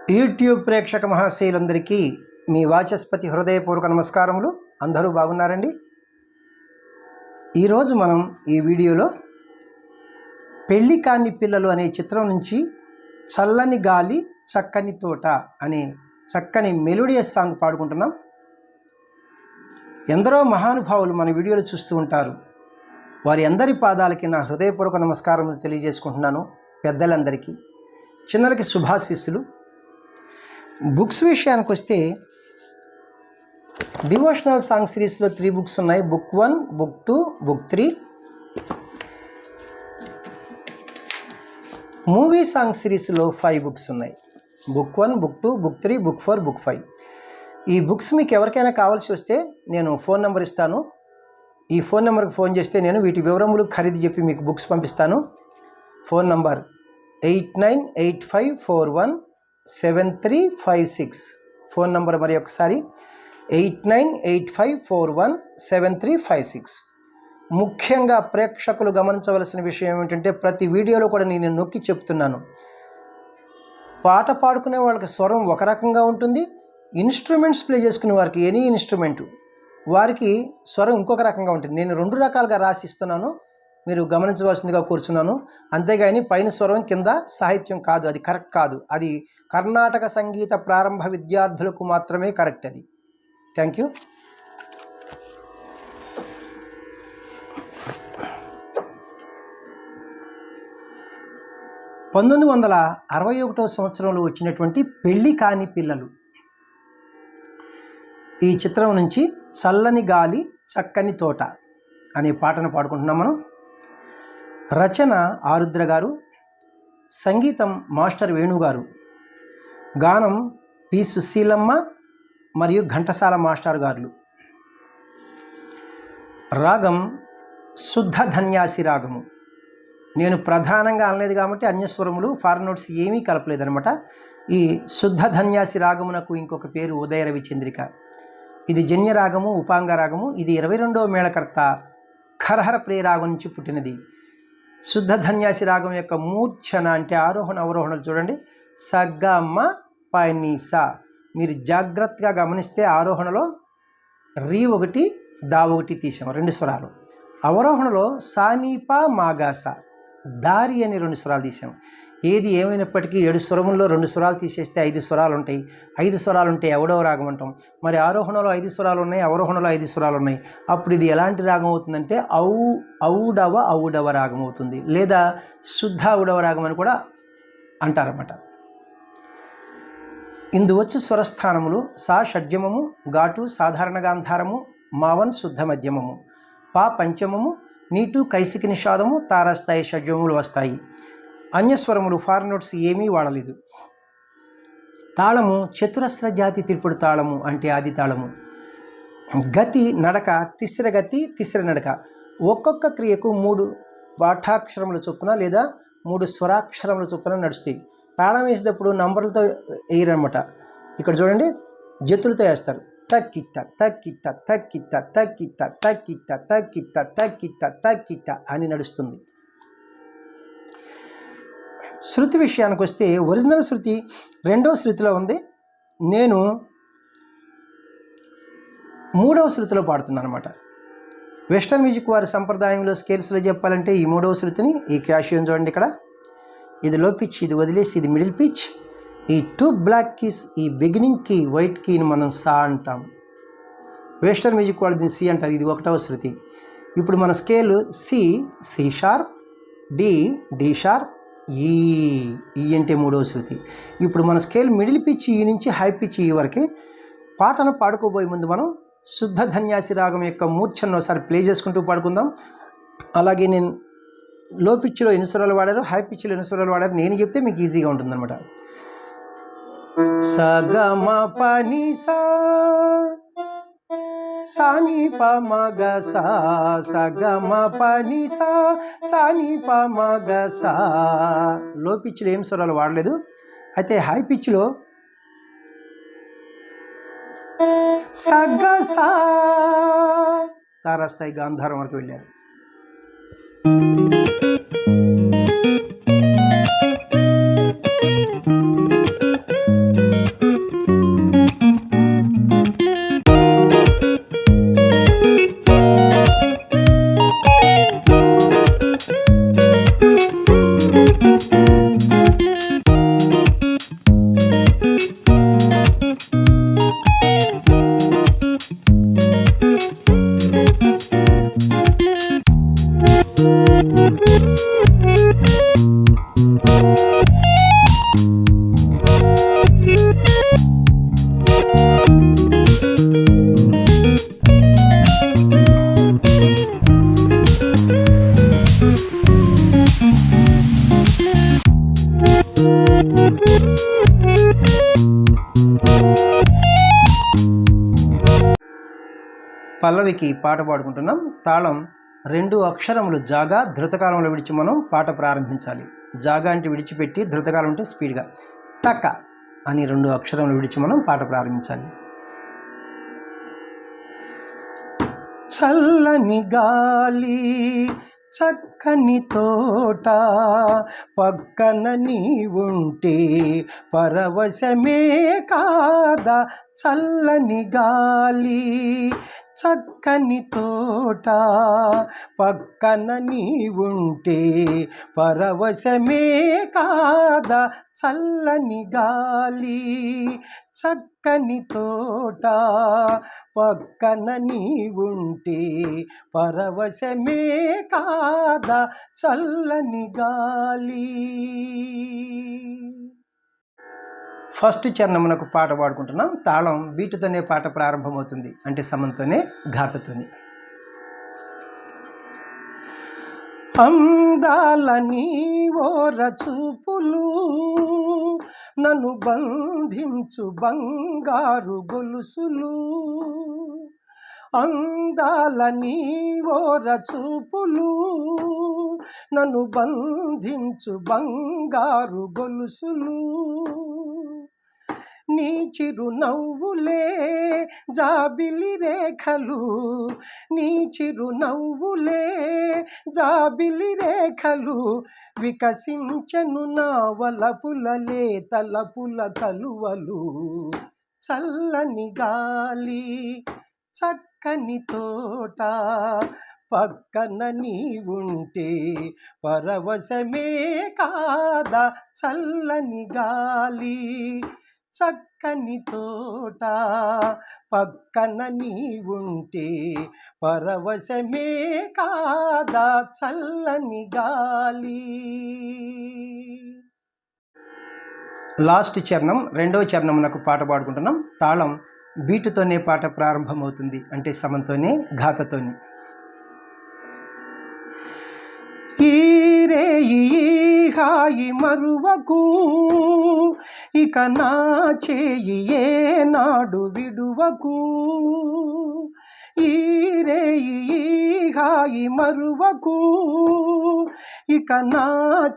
YouTube ప్రేక్షక మహాశయులందరికీ మీ వాచస్పతి హృదయపూర్వక నమస్కారములు. అందరూ బాగున్నారండి? ఈరోజు మనం ఈ వీడియోలో పెళ్లి కాని పిల్లలు అనే చిత్రం నుంచి చల్లని గాలి చక్కని తోట అనే చక్కని మెలోడియస్ సాంగ్ పాడుకుంటున్నాం. ఎందరో మహానుభావులు మన వీడియోలు చూస్తూ ఉంటారు. వారి అందరి పాదాలకి నా హృదయపూర్వక నమస్కారములు తెలియజేసుకుంటున్నాను. పెద్దలందరికీ, చిన్నలకి శుభాశీస్సులు. బుక్స్ విషయానికి వస్తే డివోషనల్ సాంగ్ సిరీస్లో 3 బుక్స్ ఉన్నాయి. Book 1, book 2, book 3. Movie song సిరీస్లో 5 బుక్స్ ఉన్నాయి. Book 1, book 2, book 3, book 4, book 5. ఈ బుక్స్ మీకు ఎవరికైనా కావాల్సి వస్తే నేను ఫోన్ నెంబర్ ఇస్తాను. ఈ ఫోన్ నెంబర్కి ఫోన్ చేస్తే నేను వీటి వివరములు ఖరీదు చెప్పి మీకు బుక్స్ పంపిస్తాను. Phone number 8985417356. ఫోన్ నంబర్ మరి ఒకసారి 8985417356. ముఖ్యంగా ప్రేక్షకులు గమనించవలసిన విషయం ఏమిటంటే, ప్రతి వీడియోలో కూడా నేను నొక్కి చెప్తున్నాను, పాట పాడుకునే వాళ్ళకి స్వరం ఒక రకంగా ఉంటుంది, ఇన్స్ట్రుమెంట్స్ ప్లే చేసుకునే వారికి ఎనీ ఇన్స్ట్రుమెంటు వారికి స్వరం ఇంకొక రకంగా ఉంటుంది. నేను 2 రకాలుగా రాసిస్తున్నాను, మీరు గమనించవలసిందిగా కూర్చున్నాను. అంతేగాని పైన స్వరం కింద సాహిత్యం కాదు, అది కరెక్ట్ కాదు. అది కర్ణాటక సంగీత ప్రారంభ విద్యార్థులకు మాత్రమే కరెక్ట్. అది. Thank you. సంవత్సరంలో వచ్చినటువంటి పెళ్లి కాని పిల్లలు ఈ చిత్రం నుంచి చల్లని గాలి చక్కని తోట అనే పాటను పాడుకుంటున్నాం మనం. రచన ఆరుద్ర గారు, సంగీతం మాస్టర్ వేణు గారు, గానం పి సుశీలమ్మ మరియు ఘంటసాల మాస్టర్ గారు. రాగం శుద్ధ ధన్యాసి రాగము. నేను ప్రధానంగా అనలేదు కాబట్టి అన్యస్వరములు ఫారెన్ నోట్స్ ఏమీ కలపలేదనమాట. ఈ శుద్ధ ధన్యాసి రాగమునకు ఇంకొక పేరు ఉదయ రవి చంద్రిక. ఇది జన్య రాగము, ఉపాంగ రాగము. ఇది 22వ మేళకర్త ఖరహర ప్రియరాగం నుంచి పుట్టినది. శుద్ధ ధన్యాసి రాగం యొక్క మూర్ఛన అంటే ఆరోహణ అవరోహణలు చూడండి. సగమ పనిసా. మీరు జాగ్రత్తగా గమనిస్తే ఆరోహణలో రీ ఒకటి, దా ఒకటి తీసాం, 2 స్వరాలు. అవరోహణలో సానీప మాగాస, దారి అని 2 స్వరాలు తీసాం. ఏది ఏమైనప్పటికీ 7 స్వరముల్లో 2 స్వరాలు తీసేస్తే 5 స్వరాలు ఉంటాయి. 5 స్వరాలు ఉంటే ఎవడవ రాగం అంటాం. మరి ఆరోహణలో 5 స్వరాలు ఉన్నాయి, అవరోహణలో 5 స్వరాలు ఉన్నాయి. అప్పుడు ఇది ఎలాంటి రాగం అవుతుందంటే ఔడవ రాగం అవుతుంది, లేదా శుద్ధ ఔడవ రాగం అని కూడా అంటారన్నమాట. ఇందు వచ్చి స్వరస్థానములు సా షడ్జమము, ఘాటు సాధారణ గాంధారము, మావన్ శుద్ధ మధ్యమము, పా పంచమము, నీటు కైసికి నిషాదము, తారాస్థాయి షడ్జములు వస్తాయి. అన్యస్వరములు ఫారెన్ నోట్స్ ఏమీ వాడలేదు. తాళము చతురస్ర జాతి తిరుపుడు తాళము అంటే ఆది తాళము. గతి నడక తిస్ర గతి తిస్ర నడక. ఒక్కొక్క క్రియకు 3 పాఠాక్షరముల చొప్పున లేదా 3 స్వరాక్షరముల చొప్పున నడుస్తాయి. తాళం వేసేటప్పుడు నంబర్లతో వేయరనమాట. ఇక్కడ చూడండి, జతులతో వేస్తారు. తక్కిట్ట తక్కిట్ట తక్కిట్ట తక్కిట్ట తక్కిట్ట తక్కిట్ట తక్కిట్ట తక్కిట్ట అని నడుస్తుంది. శృతి విషయానికి వస్తే ఒరిజినల్ శృతి 2వ శృతిలో ఉంది. నేను 3వ శృతిలో పాడుతున్నాను అనమాట. వెస్టర్న్ మ్యూజిక్ వారి సంప్రదాయంలో స్కేల్స్లో చెప్పాలంటే ఈ 3వ శృతిని, ఈ క్యాషియోని చూడండి, ఇక్కడ ఇది లో పిచ్, ఇది వదిలేసి ఇది మిడిల్ పిచ్. ఈ 2 బ్లాక్ కీస్, ఈ బిగినింగ్ కీ వైట్ కీని మనం సా అంటాం. వెస్టర్న్ మ్యూజిక్ వాళ్ళు దీన్ని సి అంటారు. ఇది 1వ శృతి. ఇప్పుడు మన scale C, C sharp, D, D sharp, ఈ అంటే 3వ శృతి. ఇప్పుడు మన స్కేల్ మిడిల్ పిచ్ ఈ నుంచి హై పిచ్ ఈ వరకు. పాటను పాడుకోబోయే ముందు మనం శుద్ధ ధన్యాసి రాగం యొక్క మూర్ఛను ఒకసారి ప్లే చేసుకుంటూ పాడుకుందాం. అలాగే నేను లో పిచ్లో ఎన్ని స్వరాలు వాడారు, హై పిచ్లో ఎన్ని స్వరాలు వాడారు నేను చెప్తే మీకు ఈజీగా ఉంటుందన్నమాట. సగమ పని సా సాని ప మగ సా, సగమ పని సా సాని ప మగ సా. లో పిచ్లో ఏం స్వరాలు వాడలేదు. అయితే హై పిచ్లో సగ సా తారాస్థాయి గాంధారం వరకు వెళ్ళారు. పల్లవికి పాట పాడుకుంటున్నాం. తాళం 2 అక్షరములు జాగా ధృతకాలంలో విడిచి మనం పాట ప్రారంభించాలి. జాగా అంటే విడిచిపెట్టి, ధృతకాలం అంటే స్పీడ్గా. తక అని 2 అక్షరములు విడిచి మనం పాట ప్రారంభించాలి. చల్లని గాలి చక్కని తోట పక్కన నీ ఉంటే పరవశమే కాదా. చల్లని గాలి చక్కని తోట పక్కన నీ ఉంటే పరవశమే కాదా. చల్లని గాలి చక్కని తోట పక్కన నీ ఉంటే పరవశమే కాదా. చల్లని గాలి. ఫస్ట్ చరణమునకు పాట పాడుకుంటున్నాం. తాళం బీటుతోనే పాట ప్రారంభమవుతుంది, అంటే సమంతోనే, ఘాతతోనే. అందాలని ఓర చూపులు నన్ను బంధించు బంగారు గొలుసులు. అందాలని ఓర చూపులు నన్ను బంధించు బంగారు గొలుసులు. నీ చిరునవ్వులే జాబిలి రేఖలు, నీ చిరునవ్వులే జాబిలి రేఖలు. వికసించను నా వలపుల లేతలపుల కలువలు. చల్లని గాలి చక్కని తోట పక్కన నీ ఉంటే పరవశమే కాదా. చల్లని గాలి చక్కని తోట పక్కన నీ ఉంటే పరవశమే కాదా. చల్లని గాలి. లాస్ట్ చరణం, 2వ చరణమునకు పాట పాడుకుంటున్నాం. తాళం బీటుతోనే పాట ప్రారంభమవుతుంది, అంటే సమంతోనే, ఘాతతోనే. ఈ రేయి హాయి మరువకు, ఇక నా చేయి ఏనాడు విడువకు. ఈ రేయి హాయి మరువకు, ఇక నా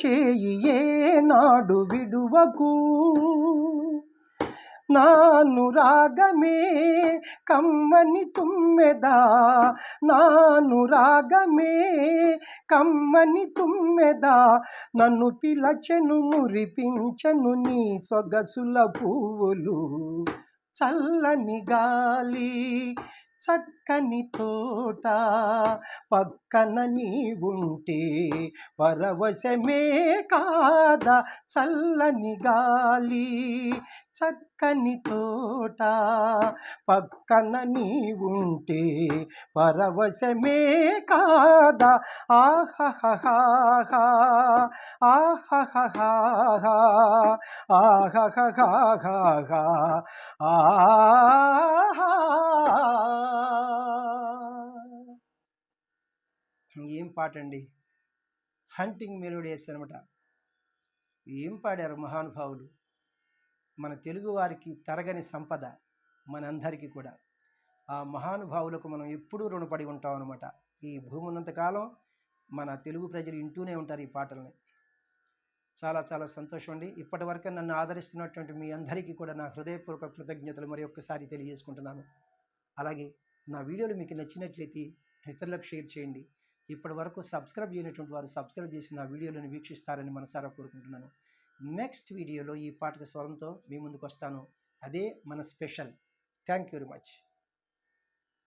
చేయి ఏనాడు విడువకు. నాను రాగమే కమ్మని తుమ్మెదా, నాను రాగమే కమ్మని తుమ్మెదా. నన్ను పిలచెను మురిపించెను నీ సొగసుల పువ్వులు. చల్లని గాలి చక్కని తోట పక్కన నీ ఉంటే పరవశమే కాదా. చల్లని గాలి చక్కని తోట పక్కన నీ ఉంటే పరవశమే కాదా. ఆహహహా ఆహహహా ఆహహహా ఆహా. ఏం పాట అండి, హంటింగ్ మెలోడియస్ అనమాట. ఏం పాడారు మహానుభావులు. మన తెలుగు వారికి తరగని సంపద మనందరికీ కూడా. ఆ మహానుభావులకు మనం ఎప్పుడూ రుణపడి ఉంటాం అనమాట. ఈ భూమి ఉన్నంతకాలం మన తెలుగు ప్రజలు వింటూనే ఉంటారు ఈ పాటల్ని. చాలా చాలా సంతోషం అండి. ఇప్పటి వరకు నన్ను ఆదరిస్తున్నటువంటి మీ అందరికీ కూడా నా హృదయపూర్వక కృతజ్ఞతలు మరి ఒక్కసారి తెలియజేసుకుంటున్నాను. అలాగే నా వీడియోలు మీకు నచ్చినట్లయితే ఇతరులకు షేర్ చేయండి. ఇప్పటి వరకు సబ్స్క్రైబ్ చేయనటువంటి వారు సబ్స్క్రైబ్ చేసి నా వీడియోలను వీక్షిస్తారని మనసారా కోరుకుంటున్నాను. నెక్స్ట్ వీడియోలో ఈ పాటకు స్వరంతో మీ ముందుకు వస్తాను. అదే మన special. Thank you very much.